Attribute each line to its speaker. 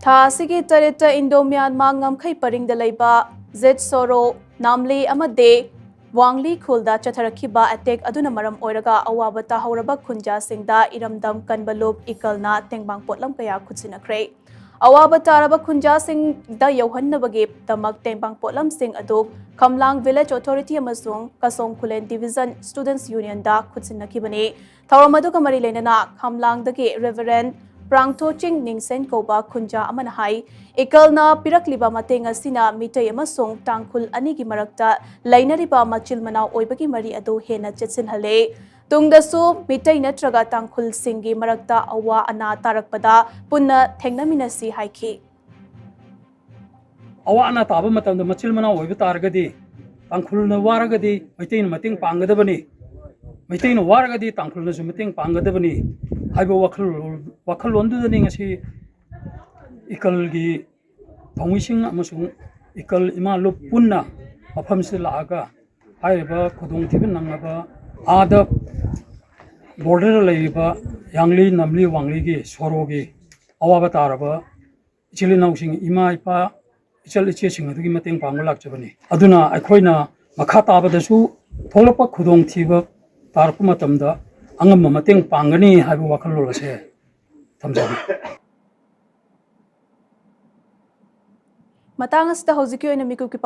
Speaker 1: Thasigi Tarita Indo Myanmar Ngamkai Paring the Laiba, Zed Soro, Namli Amade, Wangli Kulda Chatarakiba attack Adunamaram Oiraga, Awabata Horaba Kunja Singda, Iramdam Kanbalub, Ekalna, Tengbang Potlam Kaya Khutshinnakhre. Awabata Raba Kunja Sing the Yohanna Bagip, the Mak Tengbang Potlam Sing Aduk, Kamlang Village Authority Amasung, Kasong Kulen Division Students Union da Khutshinnakhibani, Tauramadu Kamari Lenana, Kamlang the Reverend Prangtoching Ningsen Koba Kunja Amanahai, Ekalna Pirakliba Matenga Sina Mitay Amasung Tangkul Anigi Marakta, Lainariba Machilmana Oibaki Mari Ado Hena Jetsin Hale, Tungdasu Mitay Natraga Tangkul Singi Marakta Awa Ana Tarakpada, Punna Tengnaminasi Haiki.
Speaker 2: Awa Ana Tabamatam the Machilmana Oibatargadi, Tangkulna Waragadi, Mitain Mating Pangadabani, Mitain Waragadi, Tangkulna Sumiting Pangadabani. Haibo wakal londu the ningasi Ekalgi Tomising Amasung Ekal Ima Lupuna Apamsilaga Haiba Kodong Tibananga Ada border Laiba Yangli Namli Wangligi Sorogi Awabataraba Chilinausing Imaipa Ichal Chasing the Gimating Pangulak Jabani Aduna Akoina Makata Badasu Tolapa Kodong Tiba Tarpumatamda Angam Mating Pangani have Wakalola Tamsabi.
Speaker 1: Matangas the Hosiki and MEEKUPKI